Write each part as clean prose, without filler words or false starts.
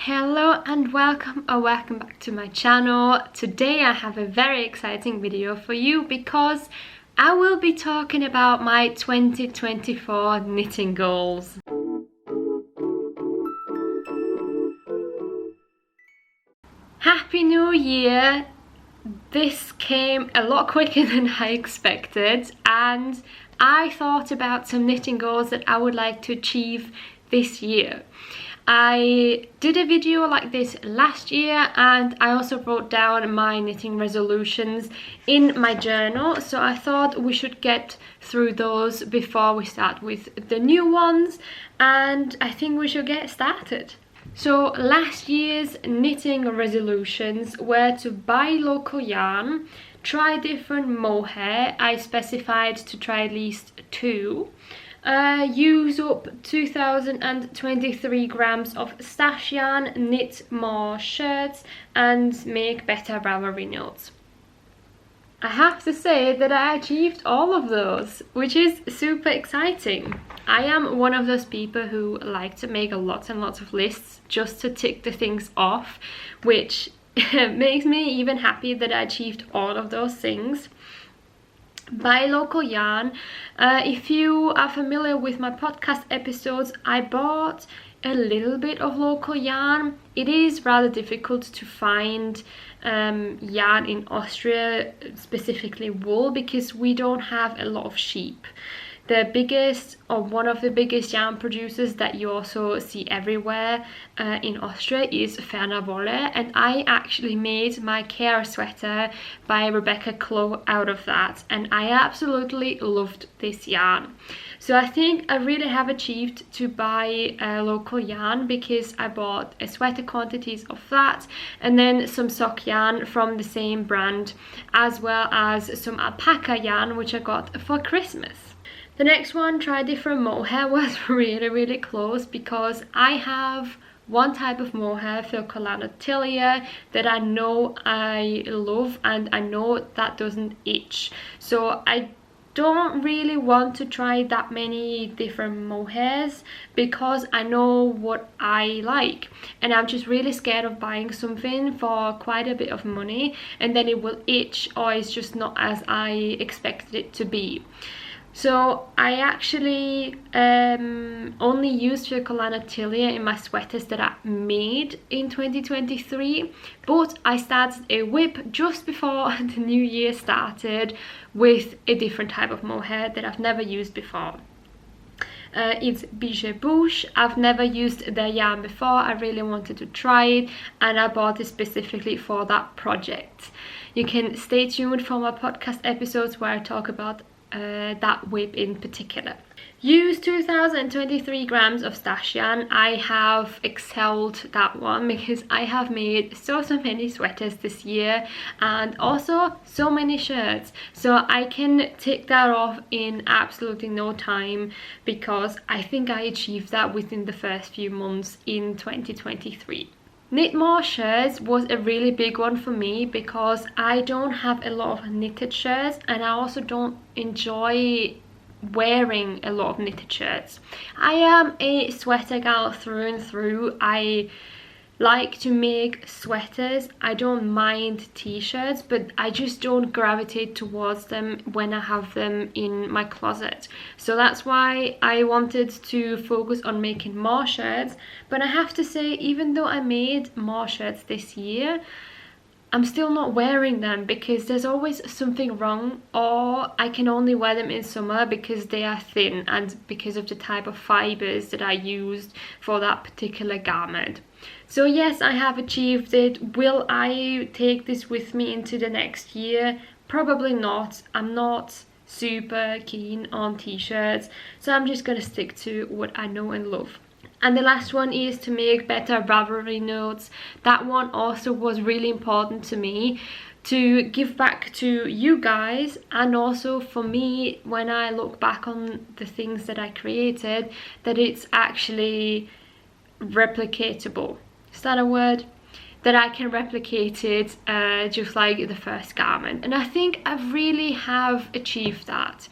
Hello and welcome back to my channel. Today I have a very exciting video for you because I will be talking about my 2024 knitting goals. Happy New Year! This came a lot quicker than I expected, and I thought about some knitting goals that I would like to achieve this year. I did a video like this last year, and I also wrote down my knitting resolutions in my journal, so I thought we should get through those before we start with the new ones, and I think we should get started. So last year's knitting resolutions were to buy local yarn, try different mohair. I specified to try at least 2. Use up 2023 grams of stash yarn, knit more shirts, and make better Ravelry notes. I have to say that I achieved all of those, which is super exciting. I am one of those people who like to make lots and lots of lists just to tick the things off, which makes me even happy that I achieved all of those things. Buy local yarn. If you are familiar with my podcast episodes, I bought a little bit of local yarn. It is rather difficult to find yarn in Austria, specifically wool, because we don't have a lot of sheep. The biggest, or one of the biggest yarn producers that you also see everywhere in Austria is Wolle, and I actually made my Care sweater by Rebecca Clow out of that, and I absolutely loved this yarn. So I think I really have achieved to buy local yarn, because I bought a sweater quantities of that, and then some sock yarn from the same brand, as well as some alpaca yarn which I got for Christmas. The next one, try different mohair, was really close, because I have one type of mohair, Philcolana Tilia, that I know I love, and I know that doesn't itch. So I don't really want to try that many different mohairs, because I know what I like, and I'm just really scared of buying something for quite a bit of money and then it will itch, or it's just not as I expected it to be. So I actually only used Philcolana Tilia in my sweaters that I made in 2023, but I started a whip just before the new year started with a different type of mohair that I've never used before. It's Biche Bouche. I've never used their yarn before. I really wanted to try it, and I bought it specifically for that project. You can stay tuned for my podcast episodes where I talk about that whip in particular. Use 2023 grams of stash yarn. I have excelled that one, because I have made so many sweaters this year, and also so many shirts, so I can tick that off in absolutely no time, because I think I achieved that within the first few months in 2023. Knit more shirts was a really big one for me, because I don't have a lot of knitted shirts, and I also don't enjoy wearing a lot of knitted shirts. I am a sweater gal through and through. I like to make sweaters. I don't mind t-shirts, but I just don't gravitate towards them when I have them in my closet. So that's why I wanted to focus on making more shirts. But I have to say, even though I made more shirts this year, I'm still not wearing them, because there's always something wrong, or I can only wear them in summer because they are thin and because of the type of fibers that I used for that particular garment. So yes, I have achieved it. Will I take this with me into the next year? Probably not. I'm not super keen on t-shirts, so I'm just gonna stick to what I know and love. And the last one is to make better Ravelry notes. That one also was really important to me, to give back to you guys, and also for me, when I look back on the things that I created, that it's actually replicatable. Is that a word? That I can replicate it just like the first garment, and I think I really have achieved that.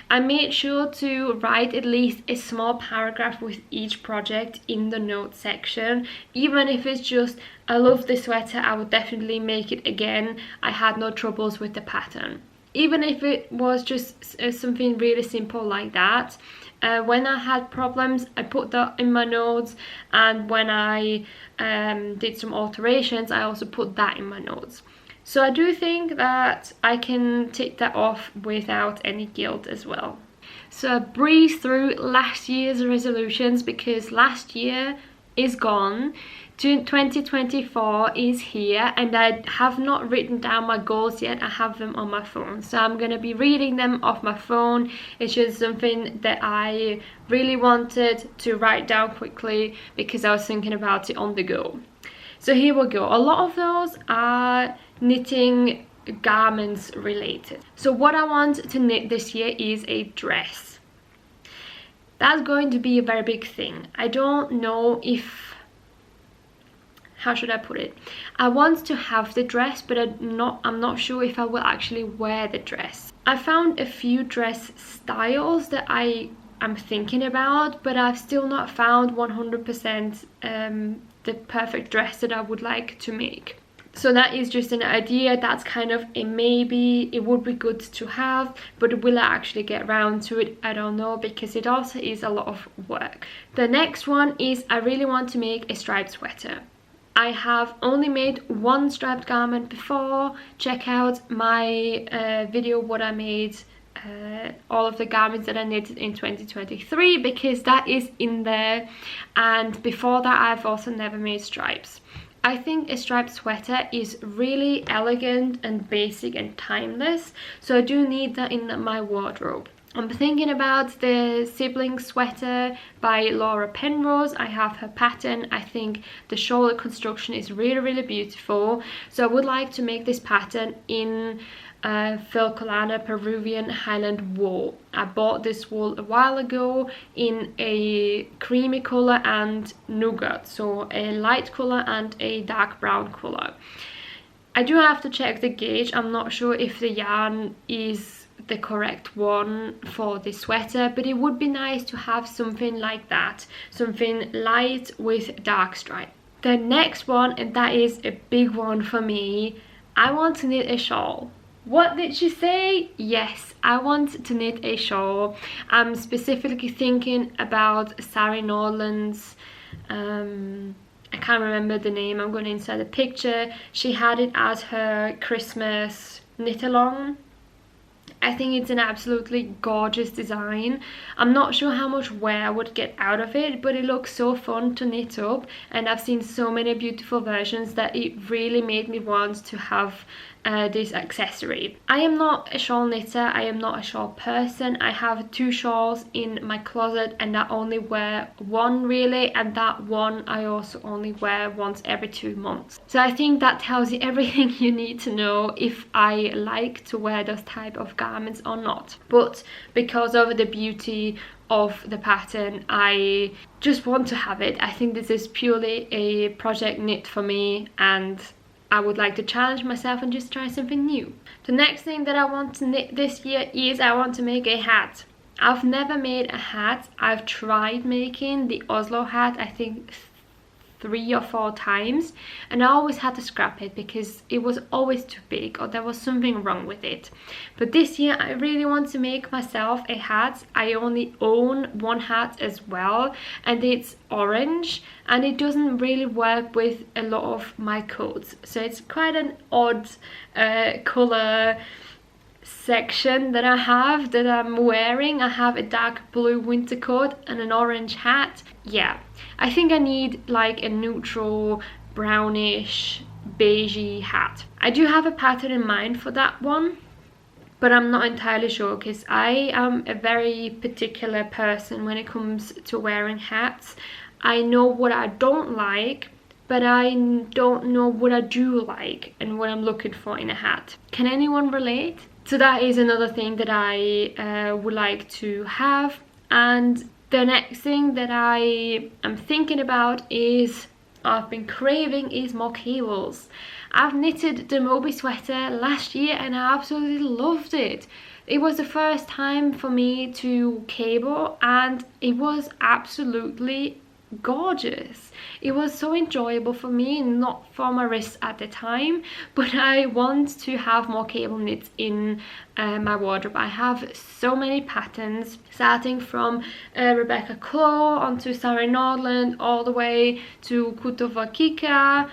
I made sure to write at least a small paragraph with each project in the notes section, even if it's just, I love this sweater, I would definitely make it again, I had no troubles with the pattern. Even if it was just something really simple like that. When I had problems, I put that in my notes, and when I did some alterations, I also put that in my notes. So I do think that I can take that off without any guilt as well. So I breezed through last year's resolutions because last year is gone. 2024 is here, and I have not written down my goals yet. I have them on my phone, so I'm gonna be reading them off my phone. It's just something that I really wanted to write down quickly because I was thinking about it on the go. So here we go. A lot of those are knitting garments related. So what I want to knit this year is a dress. That's going to be a very big thing. I don't know if, how should I put it? I want to have the dress, but I'm not sure if I will actually wear the dress. I found a few dress styles that I'm thinking about, but I've still not found 100% the perfect dress that I would like to make. So that is just an idea. That's kind of a maybe. It would be good to have, but will I actually get around to it? I don't know, because it also is a lot of work. The next one is I really want to make a striped sweater. I have only made one striped garment before. Check out my video what I made, all of the garments that I knitted in 2023, because that is in there. And before that, I've also never made stripes. I think a striped sweater is really elegant and basic and timeless, so I do need that in my wardrobe. I'm thinking about the sibling sweater by Laura Penrose. I have her pattern. I think the shoulder construction is really beautiful. So I would like to make this pattern in Filcolana Peruvian Highland wool. I bought this wool a while ago in a creamy color and nougat, so a light color and a dark brown color. I do have to check the gauge. I'm not sure if the yarn is the correct one for this sweater, but it would be nice to have something like that, something light with dark stripe. The next one, and that is a big one for me, I want to knit a shawl. What did she say? Yes, I want to knit a shawl. I'm specifically thinking about Sari Norland's, I can't remember the name, I'm going to insert a picture. She had it as her Christmas knit along. I think it's an absolutely gorgeous design. I'm not sure how much wear I would get out of it, but it looks so fun to knit up, and I've seen so many beautiful versions that it really made me want to have this accessory. I am not a shawl knitter, I am not a shawl person. I have 2 shawls in my closet and I only wear one really, and that one I also only wear once every 2 months. So I think that tells you everything you need to know if I like to wear those type of garments or not. But because of the beauty of the pattern, I just want to have it. I think this is purely a project knit for me, and I would like to challenge myself and just try something new. The next thing that I want to knit this year is I want to make a hat. I've never made a hat. I've tried making the Oslo hat, I think 3 or 4 times, and I always had to scrap it because it was always too big or there was something wrong with it. But this year I really want to make myself a hat. I only own one hat as well, and it's orange, and it doesn't really work with a lot of my coats, so it's quite an odd color section that I have that I'm wearing. I have a dark blue winter coat and an orange hat. Yeah, I think I need like a neutral brownish beigey hat. I do have a pattern in mind for that one, but I'm not entirely sure because I am a very particular person when it comes to wearing hats. I know what I don't like, but I don't know what I do like and what I'm looking for in a hat. Can anyone relate? So that is another thing that I would like to have. And the next thing that I am thinking about is, I've been craving, is more cables. I've knitted the Moby sweater last year and I absolutely loved it. It was the first time for me to cable, and it was absolutely gorgeous. It was so enjoyable for me, not for my wrists at the time, but I want to have more cable knits in my wardrobe. I have so many patterns, starting from Rebecca Claw onto Sarah Nordland, all the way to Kutova Kika.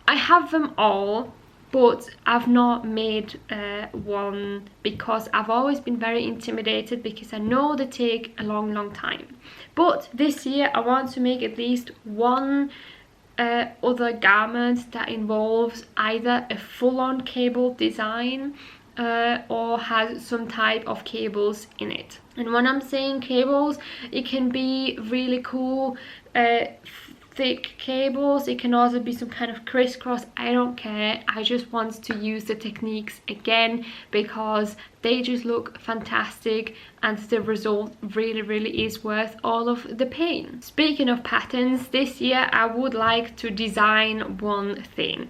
I have them all, but I've not made one because I've always been very intimidated, because I know they take a long time. But this year I want to make at least one other garment that involves either a full-on cable design or has some type of cables in it. And when I'm saying cables, it can be really cool thick cables, it can also be some kind of crisscross. I don't care, I just want to use the techniques again because they just look fantastic and the result really is worth all of the pain. Speaking of patterns, this year I would like to design one thing.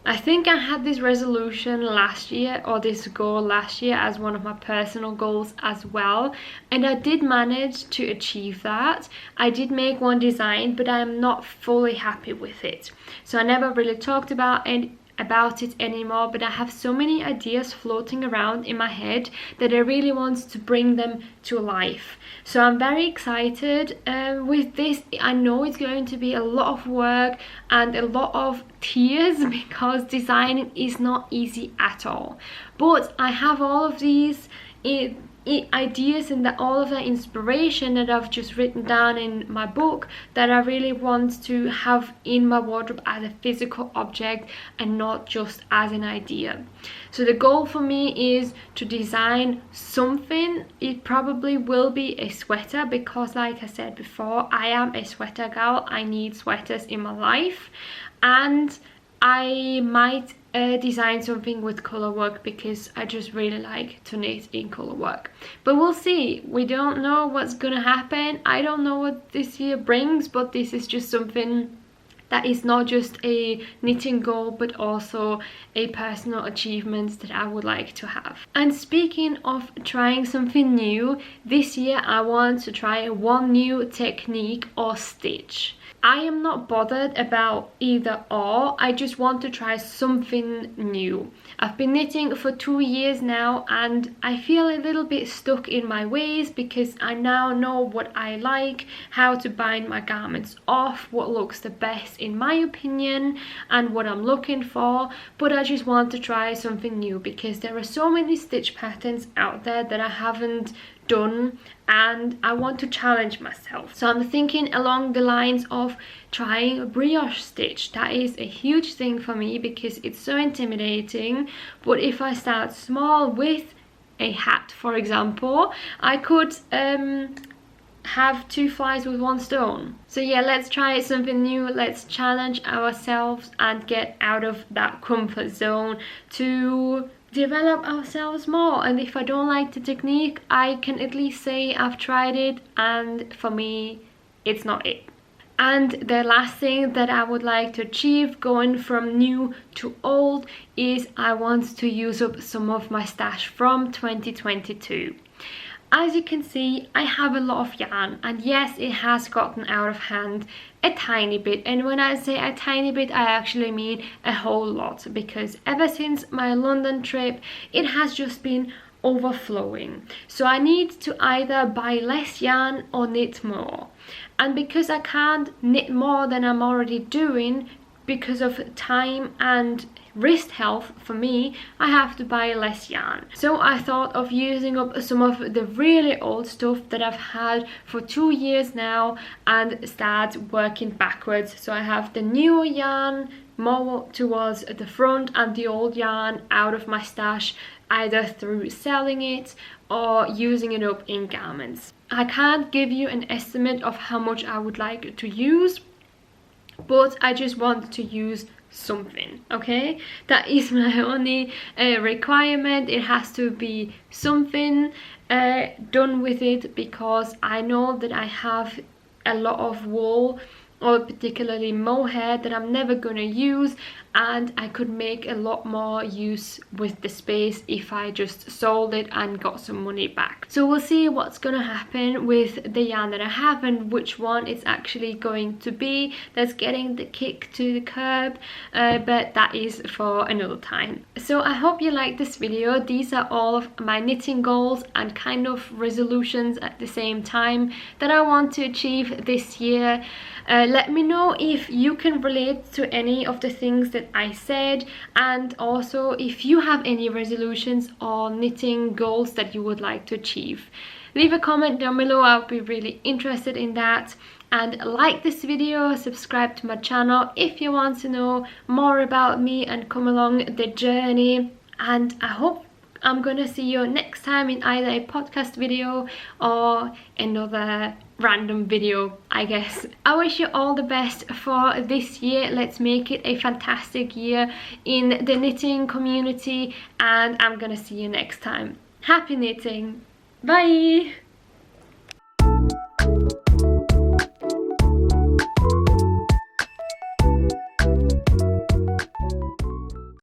I think I had this resolution last year, or this goal last year, as one of my personal goals as well, and I did manage to achieve that. I did make one design, but I'm not fully happy with it, so I never really talked about it anymore. But I have so many ideas floating around in my head that I really want to bring them to life. So I'm very excited with this. I know it's going to be a lot of work and a lot of tears because designing is not easy at all. But I have all of these ideas and all of that inspiration that I've just written down in my book that I really want to have in my wardrobe as a physical object and not just as an idea. So the goal for me is to design something. It probably will be a sweater because, like I said before, I am a sweater girl. I need sweaters in my life, and I might design something with color work because I just really like to knit in color work. But we'll see. We don't know what's gonna happen. I don't know what this year brings, but this is just something that is not just a knitting goal but also a personal achievement that I would like to have. And speaking of trying something new, this year I want to try one new technique or stitch. I am not bothered about either or, I just want to try something new. I've been knitting for 2 years now and I feel a little bit stuck in my ways because I now know what I like, how to bind my garments off, what looks the best in my opinion and what I'm looking for. But I just want to try something new because there are so many stitch patterns out there that I haven't done and I want to challenge myself. So I'm thinking along the lines of trying a brioche stitch. That is a huge thing for me because it's so intimidating, but if I start small with a hat, for example, I could have 2 flies with 1 stone. So yeah, let's try something new, let's challenge ourselves and get out of that comfort zone to develop ourselves more. And if I don't like the technique, I can at least say I've tried it and for me it's not it. And the last thing that I would like to achieve going from new to old is I want to use up some of my stash from 2022. As you can see, I have a lot of yarn, and yes, it has gotten out of hand a tiny bit, and when I say a tiny bit I actually mean a whole lot, because ever since my London trip it has just been overflowing. So I need to either buy less yarn or knit more, and because I can't knit more than I'm already doing because of time and wrist health for me, I have to buy less yarn. So I thought of using up some of the really old stuff that I've had for 2 years now and start working backwards. So I have the newer yarn more towards the front and the old yarn out of my stash, either through selling it or using it up in garments. I can't give you an estimate of how much I would like to use, but I just want to use something, okay? That is my only requirement. It has to be something done with it, because I know that I have a lot of wool or particularly mohair that I'm never gonna use, and I could make a lot more use with the space if I just sold it and got some money back. So we'll see what's gonna happen with the yarn that I have and which one it's actually going to be that's getting the kick to the curb, but that is for another time. So I hope you liked this video. These are all of my knitting goals and kind of resolutions at the same time that I want to achieve this year. Let me know if you can relate to any of the things that I said, and also if you have any resolutions or knitting goals that you would like to achieve. Leave a comment down below, I'll be really interested in that. And like this video, subscribe to my channel if you want to know more about me and come along the journey. And I hope I'm gonna see you next time in either a podcast video or another random video, I guess. I wish you all the best for this year. Let's make it a fantastic year in the knitting community, and I'm gonna see you next time. Happy knitting! Bye!